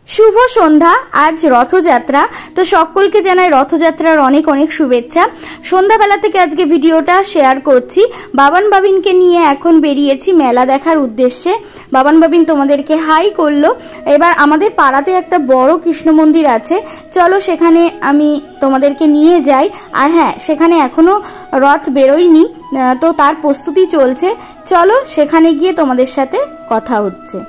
শুভ সন্ধ্যা। আজ রথযাত্রা, তো সকলকে জানাই রথযাত্রার অনেক অনেক শুভেচ্ছা। সন্ধ্যাবেলা থেকে আজকে ভিডিওটা শেয়ার করছি। বাবান বাবিনকে নিয়ে এখন বেরিয়েছি মেলা দেখার উদ্দেশ্যে। বাবান বাবিন তোমাদেরকে হাই করলো। এবার আমাদের পাড়াতে একটা বড় কৃষ্ণ মন্দির আছে, চলো সেখানে আমি তোমাদেরকে নিয়ে যাই। আর হ্যাঁ, সেখানে এখনো রথ বেরোয়নি, তো তার প্রস্তুতি চলছে। চলো সেখানে গিয়ে তোমাদের সাথে কথা হচ্ছে।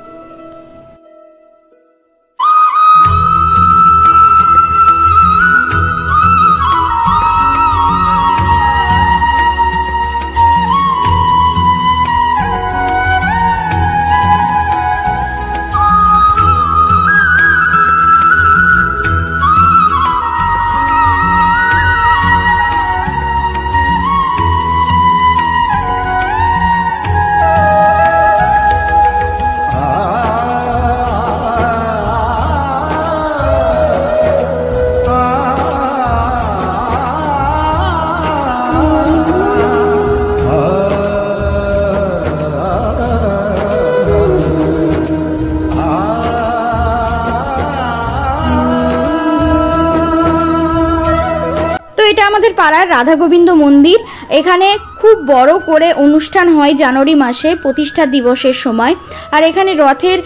আমাদের পাড়ার রাধা গোবিন্দ মন্দির, এখানে খুব বড় করে অনুষ্ঠান হয় জানুয়ারি মাসে প্রতিষ্ঠা দিবসের সময়। আর এখানে রথের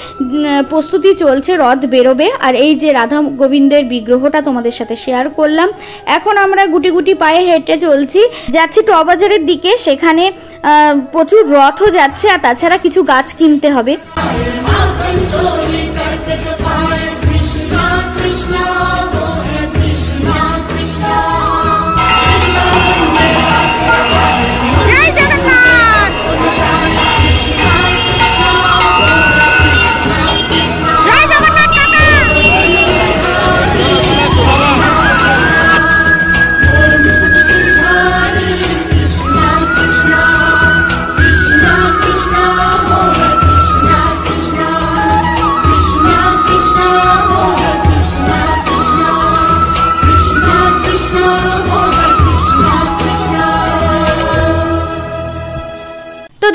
প্রস্তুতি চলছে, রথ বেরোবে। আর এই যে রাধা গোবিন্দের বিগ্রহটা তোমাদের সাথে শেয়ার করলাম। এখন আমরা গুটি গুটি পায়ে হেঁটে যাচ্ছি টবাজারের দিকে। সেখানে প্রচুর রথও যাচ্ছে, আর তাছাড়া কিছু গাছ কিনতে হবে।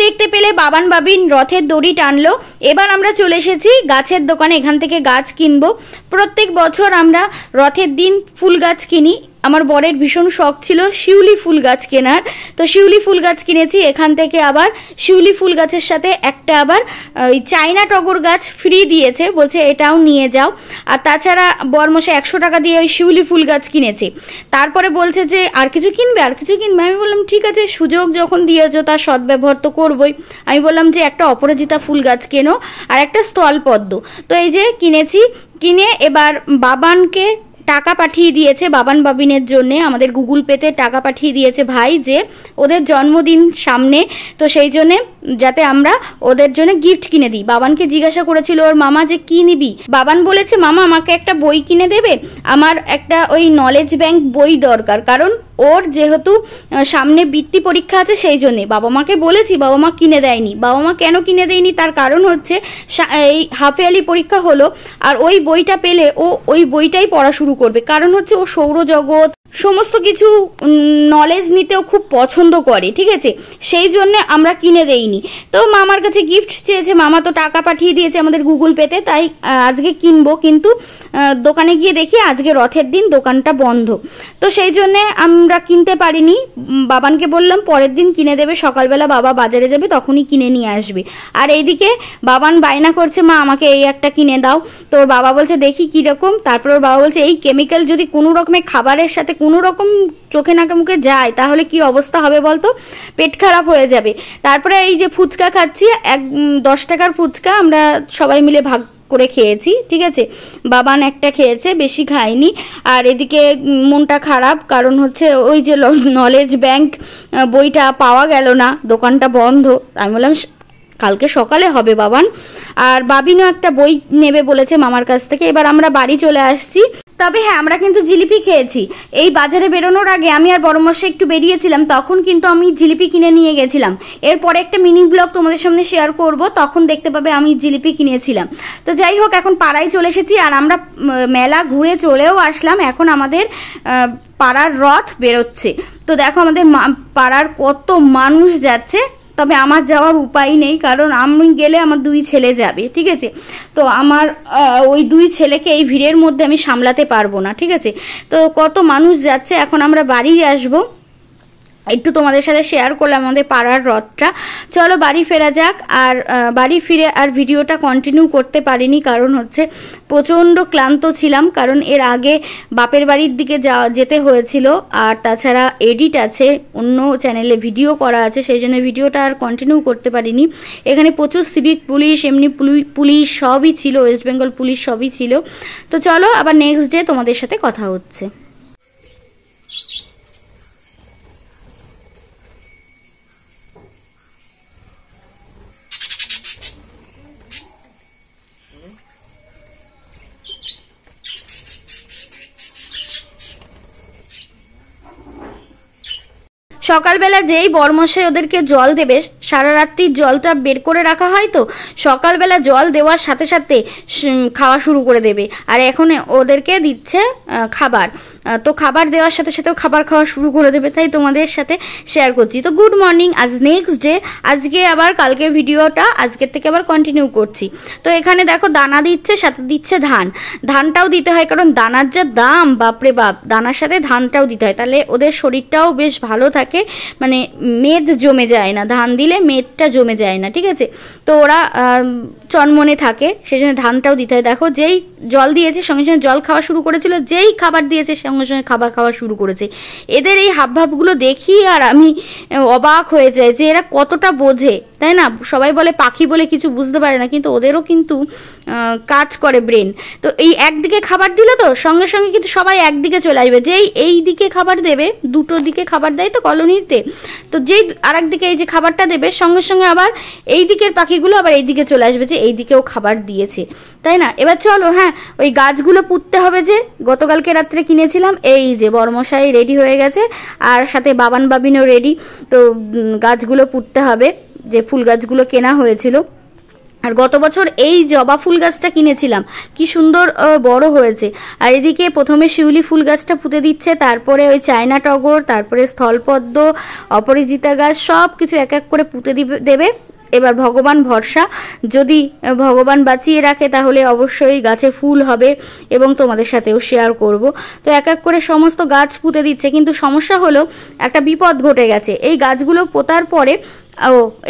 দেখতে পেলে বাবান বাবিন রথের দড়ি টানলো। এবার আমরা চলে এসেছি গাছের দোকানে, এখান থেকে গাছ কিনবো। প্রত্যেক বছর আমরা রথের দিন ফুল গাছ কিনি। আমার বরের ভীষণ শখ ছিল শিউলি ফুল গাছ কেনার, তো শিউলি ফুল গাছ কিনেছি। এখান থেকে আবার শিউলি ফুল গাছের সাথে একটা আবার ওই চায়না টগর গাছ ফ্রি দিয়েছে, বলছে এটাও নিয়ে যাও। আর তাছাড়া বরমশাই 100 টাকা দিয়ে ওই শিউলি ফুল গাছ কিনেছে। তারপরে বলছে যে আর কিছু কিনবে, আর কিছু কিনবে। আমি বললাম ঠিক আছে, সুযোগ যখন দিয়েছো তার সদ্ব্যবহার তো করবোই। আমি বললাম যে একটা অপরাজিতা ফুল গাছ কেনো আর একটা স্থলপদ্ম। তো এই যে কিনেছি। কিনে এবার বাবানকে টাকা পাঠিয়ে দিয়েছে, বাবান বাবিনের জন্য আমাদের গুগল পেতে টাকা পাঠিয়ে দিয়েছে ভাই, যে ওদের জন্মদিন সামনে, তো সেই জন্যে যাতে আমরা ওদের জন্য গিফট কিনে দিই। বাবানকে জিজ্ঞাসা করেছিল ওর মামা যে কি নিবি। বাবান বলেছে মামা আমাকে একটা বই কিনে দেবে, আমার একটা ওই নলেজ ব্যাংক বই দরকার, কারণ ওর যেহেতু সামনে বৃত্তি পরীক্ষা আছে সেই জন্যে। বাবা মাকে বলেছি, বাবা মা কিনে দেয়নি। বাবা মা কেন কিনে দেয়নি তার কারণ হচ্ছে এই হাফ ইয়ারলি পরীক্ষা হলো, আর ওই বইটা পেলে ও ওই বইটাই পড়া শুরু করবে। কারণ হচ্ছে ও সৌরজগৎ সমস্ত কিছু নলেজ নিতেও খুব পছন্দ করে, ঠিক আছে, সেই জন্য আমরা কিনে দেইনি। তো মামার কাছে গিফট চেয়েছে, মামা তো টাকা পাঠিয়ে দিয়েছে আমাদের গুগল পেতে, তাই আজকে কিনবো। কিন্তু দোকানে গিয়ে দেখি আজকে রথের দিন দোকানটা বন্ধ, তো সেই জন্য আমরা কিনতে পারিনি। বাবানকে বললাম পরের দিন কিনে দেবে, সকালবেলা বাবা বাজারে যাবে তখনই কিনে নিয়ে আসবে। আর এইদিকে বাবান বায়না করছে মা আমাকে এই একটা কিনে দাও। তো ওর বাবা বলছে দেখি কিরকম। তারপর ওর বাবা বলছে এই কেমিক্যাল যদি কোনো রকমের খাবারের সাথে কোনো রকম চোখে নাকে মুখে যায় তাহলে কি অবস্থা হবে বলতো, পেট খারাপ হয়ে যাবে। তারপরে এই যে ফুচকা খাচ্ছি, 10 টাকার ফুচকা আমরা সবাই মিলে ভাগ করে খেয়েছি, ঠিক আছে। বাবান একটা খেয়েছে, বেশি খায়নি। আর এদিকে মনটা খারাপ, কারণ হচ্ছে ওই যে নলেজ ব্যাংক বইটা পাওয়া গেল না, দোকানটা বন্ধ। আমি বললাম কালকে সকালে হবে বাবান। আর বাবিনও একটা বই নেবে বলেছে মামার কাছ থেকে। এবার আমরা বাড়ি চলে আসছি। তবে হ্যাঁ, আমরা কিন্তু জিলিপি খেয়েছি। এই বাজারে বেরোনোর আগে আমি আর বড়মশাই একটু বেরিয়েছিলাম, তখন কিন্তু আমি জিলিপি কিনে নিয়ে গেছিলাম। এরপরে একটা মিনি ব্লগ তোমাদের সামনে শেয়ার করব, তখন দেখতে পাবে আমি জিলিপি কিনেছিলাম। তো যাই হোক, এখন পাড়ায় চলে এসেছি আর আমরা মেলা ঘুরে চলেও আসলাম। এখন আমাদের পাড়ার রথ বেরোচ্ছে। তো দেখো আমাদের পাড়ার কত মানুষ যাচ্ছে, তবে আমার যাওয়ার উপায় নেই, কারণ আমি গেলে আমার 2 ছেলে যাবে, ঠিক আছে। তো আমার ওই 2 ছেলেকে এই ভিড়ের মধ্যে আমি সামলাতে পারবো না, ঠিক আছে। তো কত মানুষ যাচ্ছে, এখন আমরা বাড়ি আসবো, একটু তোমাদের সাথে শেয়ার করলাম আমাদের পাড়ার রথটা। চলো বাড়ি ফেরা যাক। আর বাড়ি ফিরে আর ভিডিওটা কন্টিনিউ করতে পারিনি, কারণ হচ্ছে প্রচণ্ড ক্লান্ত ছিলাম, কারণ এর আগে বাপের বাড়ির দিকে যেতে হয়েছিল, আর তাছাড়া এডিট আছে, অন্য চ্যানেলে ভিডিও করা আছে, সেই জন্য ভিডিওটা আর কন্টিনিউ করতে পারিনি। এখানে প্রচুর সিভিক পুলিশ, এমনি পুলিশ সবই ছিল, ওয়েস্ট বেঙ্গল পুলিশ সবই ছিল। তো চলো আবার নেক্সট ডে তোমাদের সাথে কথা হচ্ছে। সকালবেলা যেই বরমশাই ওদেরকে জল দেবে, সারা রাত্রির জলটা বের করে রাখা হয়, তো সকালবেলা জল দেওয়ার সাথে সাথে খাওয়া শুরু করে দেবে। আর এখন ওদেরকে দিচ্ছে খাবার, তো খাবার দেওয়ার সাথে সাথেও খাবার খাওয়া শুরু করে দেবে, তাই তোমাদের সাথে শেয়ার করছি। তো গুড মর্নিং, আজ নেক্সট ডে। আজকে আবার কালকের ভিডিওটা আজকের থেকে আবার কন্টিনিউ করছি। তো এখানে দেখো দানা দিচ্ছে, সাথে দিচ্ছে ধানটাও দিতে হয়, কারণ দানার যা দাম, বাপরে বাপ, দানার সাথে ধানটাও দিতে হয়, তাহলে ওদের শরীরটাও বেশ ভালো থাকে, মানে মেদ জমে যায় না, ধান দিলে মেদটা জমে যায় না, ঠিক আছে। তো ওরা চনমনে থাকে, সেই জন্য ধানটাও দিতে হয়। দেখো যেই জল দিয়েছে সঙ্গে সঙ্গে জল খাওয়া শুরু করেছিল, যেই খাবার দিয়েছে সঙ্গে সঙ্গে খাবার খাওয়া শুরু করেছে। এদের এই হাবভাবগুলো দেখি আর আমি অবাক হয়ে যাই যে এরা কতটা বোঝে, তাই না। সবাই বলে পাখি বলে কিছু বুঝতে পারে না, কিন্তু ওদেরও কিন্তু কাজ করে ব্রেন। তো এই একদিকে খাবার দিল, তো সঙ্গে সঙ্গে কিন্তু সবাই একদিকে চলে আসবে, যেই এই দিকে খাবার দেবে, দুটো দিকে খাবার দেয় তো কলোনিতে, তো যেই আর একদিকে এই যে খাবারটা দেবে, সঙ্গে সঙ্গে আবার এই দিকের পাখিগুলো আবার এই দিকে চলে আসবে যে এই দিকেও খাবার দিয়েছে, তাই না। এবার চলো, হ্যাঁ, ওই গাছগুলো পুঁততে হবে, যে গতকালকে রাত্রে কিনেছিলাম। এই যে বরমশাই রেডি হয়ে গেছে, আর সাথে বাবান বাবিনও রেডি। তো গাছগুলো পুঁততে হবে, যে ফুল গাছগুলো কেনা হয়েছিল। আর গত বছর এই জবা ফুল গাছটা কিনেছিলাম, কি সুন্দর বড় হয়েছে। আর এদিকে প্রথমে শিউলি ফুল গাছটা পুঁতে দিচ্ছে, তারপরে ওই চায়না টগর, তারপরে স্থলপদ্ম, অপরাজিতা গাছ, সব কিছু এক এক করে পুঁতে দেবে। এবার ভগবান ভরসা, যদি ভগবান বাঁচিয়ে রাখে তাহলে অবশ্যই গাছে ফুল হবে এবং তোমাদের সাথেও শেয়ার করব। তো এক এক করে সমস্ত গাছ পুঁতে দিচ্ছে, কিন্তু সমস্যা হলো একটা বিপদ ঘটে গেছে। এই গাছগুলো পোতার পরে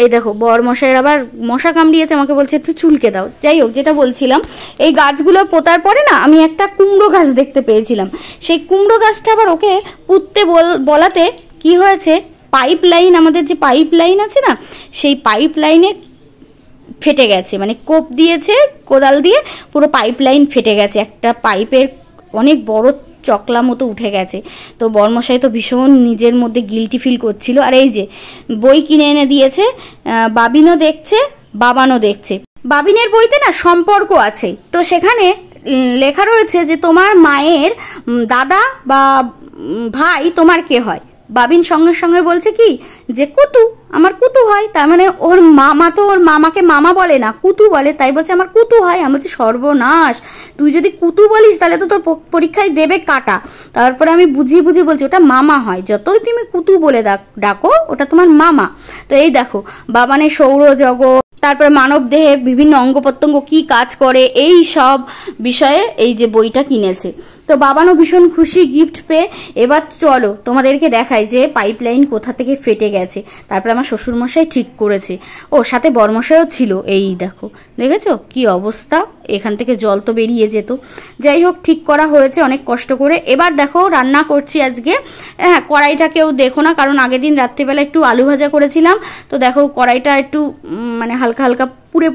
এই দেখো বরমশাইয়ের আবার মশা কামড়িয়েছে, আমাকে বলছে একটু চুলকে দাও। যাই হোক, যেটা বলছিলাম, এই গাছগুলো পোতার পরে না আমি একটা কুমড়ো গাছ দেখতে পেয়েছিলাম। সেই কুমড়ো গাছটা আবার ওকে পুঁততে বলাতে কি হয়েছে, পাইপ লাইন, আমাদের যে পাইপ লাইন আছে না, সেই পাইপ লাইনে ফেটে গেছে, মানে কোপ দিয়েছে কোদাল দিয়ে, পুরো পাইপ লাইন ফেটে গেছে, একটা পাইপের অনেক বড় চকলা মতো উঠে গেছে। তো বরমশাই তো ভীষণ নিজের মধ্যে গিলটি ফিল করছিল। আর এই যে বই কিনে এনে দিয়েছে, বাবিনও দেখছে, বাবানও দেখছে। বাবিনের বইতে না সম্পর্ক আছে, তো সেখানে লেখা রয়েছে যে তোমার মায়ের দাদা বা ভাই তোমার কে হয়। বাবিন সঙ্গে সঙ্গে বলছে কি যে কুতু, আমার কুতু হয়। তার মানে ওর মামা তো ওর মামাকে মামা বলে না, কুতু বলে, তাই বলছে আমার কুতু হয়। আমি বলছি সর্বনাশ, তুই যদি কুতু বলিস তাহলে তো তোর পরীক্ষায় দেবে কাটা। তারপরে আমি বুঝিয়ে বলছি ওটা মামা হয়, যতই তুমি কুতু বলে ডাকো ওটা তোমার মামা। তো এই দেখো বাবানের সৌরজগৎ, তারপরে মানব দেহে বিভিন্ন অঙ্গ প্রত্যঙ্গ কি কাজ করে, এই সব বিষয়ে এই যে বইটা কিনেছে। তো বাবানও ভীষণ খুশি গিফট পেয়ে। এবার চলো তোমাদেরকে দেখাই যে পাইপলাইন কোথা থেকে ফেটে গেছে। তারপরে আমার শ্বশুরমশাই ঠিক করেছে, ও সাথে বরমশাইও ছিল। এই দেখো, দেখেছো কি অবস্থা, এখান থেকে জল তো বেরিয়ে যেত। যাই হোক, ঠিক করা হয়েছে অনেক কষ্ট করে। এবার দেখো রান্না করছি আজকে। হ্যাঁ, কড়াইটা কেউ দেখো না, কারণ আগের দিন রাত্রিবেলা একটু আলু ভাজা করেছিলাম, তো দেখো কড়াইটা একটু মানে হালকা হালকা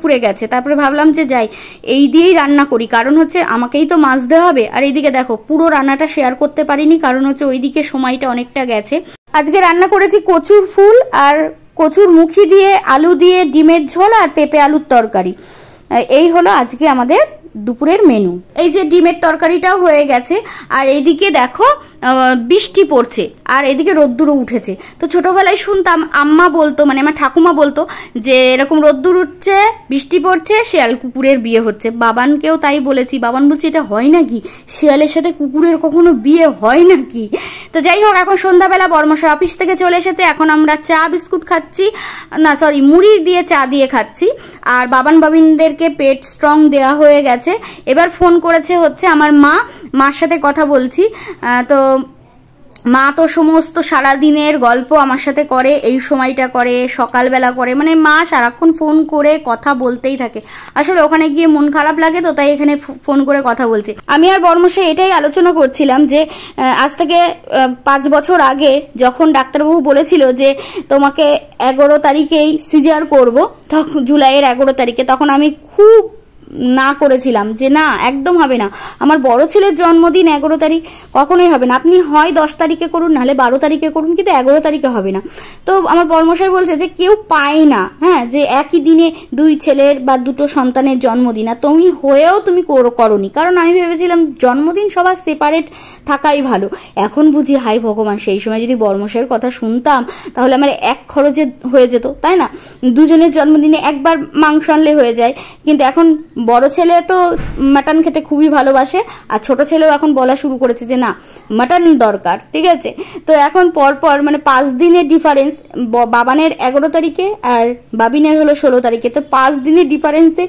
পুড়ে গেছে। তারপরে ভাবলাম যে যাই এই দিয়েই রান্না করি, কারণ হচ্ছে আমাকেই তো মাজতে হবে। আর এইদিকে দেখো পুরো রান্নাটা শেয়ার করতে পারিনি, কারণ হচ্ছে ওইদিকে সময়টা অনেকটা গেছে। আজকে রান্না করেছি কচুর ফুল আর কচুর মুখি দিয়ে, আলু দিয়ে ডিমের ঝোল আর পেঁপে আলুর তরকারি। এই হলো আজকে আমাদের দুপুরের মেনু। এই যে ডিমের তরকারিটাও হয়ে গেছে, আর এইদিকে দেখো বৃষ্টি পড়ছে আর এদিকে রোদ্দুরও উঠেছে। তো ছোটবেলায় শুনতাম আম্মা বলতো, মানে আমার ঠাকুমা বলতো যে এরকম রোদ্দুর উঠছে, বৃষ্টি পড়ছে, শিয়াল কুকুরের বিয়ে হচ্ছে। বাবানকেও তাই বলেছি, বাবান বলছে এটা হয় নাকি, শিয়ালের সাথে কুকুরের কখনো বিয়ে হয় নাকি। তো যাই হোক, এখন সন্ধ্যাবেলা বর্মশাই অফিস থেকে চলে এসেছে, এখন আমরা চা বিস্কুট খাচ্ছি, না সরি মুড়ি দিয়ে চা দিয়ে খাচ্ছি। আর বাবান বাবিনদেরকে পেট স্ট্রং দেওয়া হয়ে গেছে। এবার ফোন করেছে হচ্ছে আমার মার সাথে কথা বলছি। তো মা তো সমস্ত সারাদিনের গল্প আমার সাথে করে, এই সময়টা করে, সকালবেলা করে, মানে মা সারাক্ষণ ফোন করে কথা বলতেই থাকে। আসলে ওখানে গিয়ে মন খারাপ লাগে, তো তাই এখানে ফোন করে কথা বলছে। আমি আর বর্মশাই এটাই আলোচনা করছিলাম যে আজ থেকে 5 বছর আগে যখন ডাক্তারবাবু বলেছিল যে তোমাকে 11 তারিখেই সিজার করব, তখন জুলাইয়ের 11 তারিখে, তখন আমি খুব না করেছিলাম যে না একদম হবে না, আমার বড় ছেলের জন্মদিন 11 তারিখ কখনোই হবে না, আপনি হয় 10 তারিখে করুন নাহলে 12 তারিখে করুন, কিন্তু 11 তারিখে হবে না। তো আমার বর্মশাই বলছে যে কেউ পায় না, হ্যাঁ, যে একই দিনে 2 ছেলের বা 2টো সন্তানের জন্মদিন, আর তুমি হয়েও তুমি করনি, কারণ আমি ভেবেছিলাম জন্মদিন সবার সেপারেট থাকাই ভালো। এখন বুঝি হাই ভগবান, সেই সময় যদি বর্মশাইয়ের কথা শুনতাম তাহলে আমার এক খরচে হয়ে যেত, তাই না? দুজনের জন্মদিনে একবার মাংস আনলে হয়ে যায়। কিন্তু এখন বড় ছেলে তো মাটন খেতে খুবই ভালোবাসে, আর ছোট ছেলেও এখন বলা শুরু করেছে যে না মাটন দরকার, ঠিক আছে? তো এখন পরপর মানে 5 দিনের ডিফারেন্স, বাবানের 11 তারিখে আর বাবিনের হলো 16 তারিখে, তো 5 দিনের ডিফারেন্সে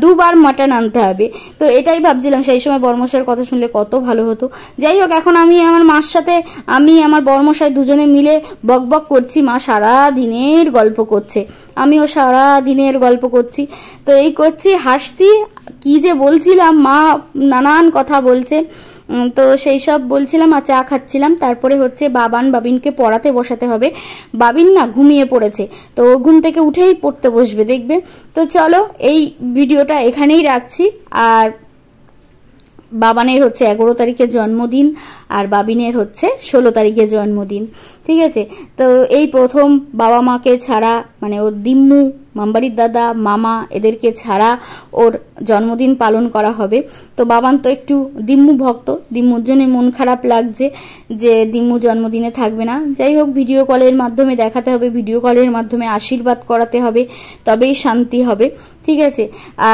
2 বার মাটন আনতে হবে। তো এটাই ভাবছিলাম সেই সময় বর্মশাইয়ের কথা শুনলে কত ভালো হতো। যাই হোক, এখন আমি আমার মার সাথে, আমি আমার বর্মশাই দুজনে মিলে বকবক করছি, মা সারা দিনের গল্প করছে, আমিও সারা দিনের গল্প করছি। তো এই করছি, হাসছি, কি যে বলছিলাম, মা নানান কথা বলছে, তো সেই সব বলছিলাম আর চা খাচ্ছিলাম। তারপরে হচ্ছে বাবিনকে পড়াতে বসাতে হবে। বাবিন না ঘুমিয়ে পড়েছে, তো ঘুম থেকে উঠেই পড়তে বসবে, দেখবে। তো চলো এই ভিডিওটা এখানেই রাখছি। আর বাবানের হচ্ছে 11 তারিখে জন্মদিন আর বাবিনের হচ্ছে 16 তারিখে জন্মদিন, ঠিক আছে? তো এই প্রথম বাবা মাকে ছাড়া, মানে ওর দিম্মু, মামবাড়ির দাদা, মামা এদেরকে ছাড়া ওর জন্মদিন পালন করা হবে। তো বাবান তো একটু দিম্মু ভক্ত, দিম্মুর জন্য মন খারাপ লাগছে যে দিম্মু জন্মদিনে থাকবে না। যাই হোক, ভিডিও কলের মাধ্যমে দেখাতে হবে, ভিডিও কলের মাধ্যমে আশীর্বাদ করাতে হবে, তবেই শান্তি হবে, ঠিক আছে?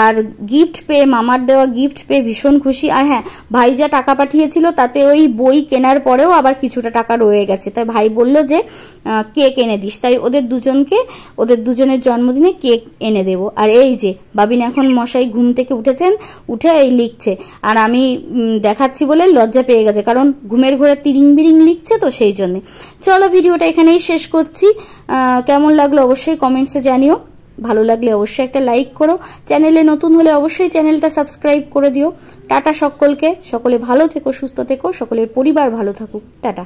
আর গিফট পেয়ে, মামার দেওয়া গিফট পেয়ে ভীষণ খুশি। আর হ্যাঁ, ভাই যা টাকা পাঠিয়েছিল তাতে ওই বই কেনার পরেও আবার কিছুটা টাকা রয়ে গেছে, তাই ভাই বলল যে কেক এনে দিস, তাই ওদের দুজনের জন্মদিনে কেক এনে দেব। আর এই যে বাবিন এখন মশাই ঘুম থেকে উঠেছেন, উঠে এই লিখছে, আর আমি দেখাচ্ছি বলে লজ্জা পেয়ে গেছে, কারণ ঘুমের ঘরে তিরিং বিরিং লিখছে, তো সেই জন্যে। চলো ভিডিওটা এখানেই শেষ করছি। কেমন লাগলো অবশ্যই কমেন্টসে জানিও, ভালো লাগলে অবশ্যই একটা লাইক করো, চ্যানেলে নতুন হলে অবশ্যই চ্যানেলটা সাবস্ক্রাইব করে দিও। টাটা সকলকে, সকলে ভালো থেকো, সুস্থ থেকো, সকলের পরিবার ভালো থাকুক, টাটা।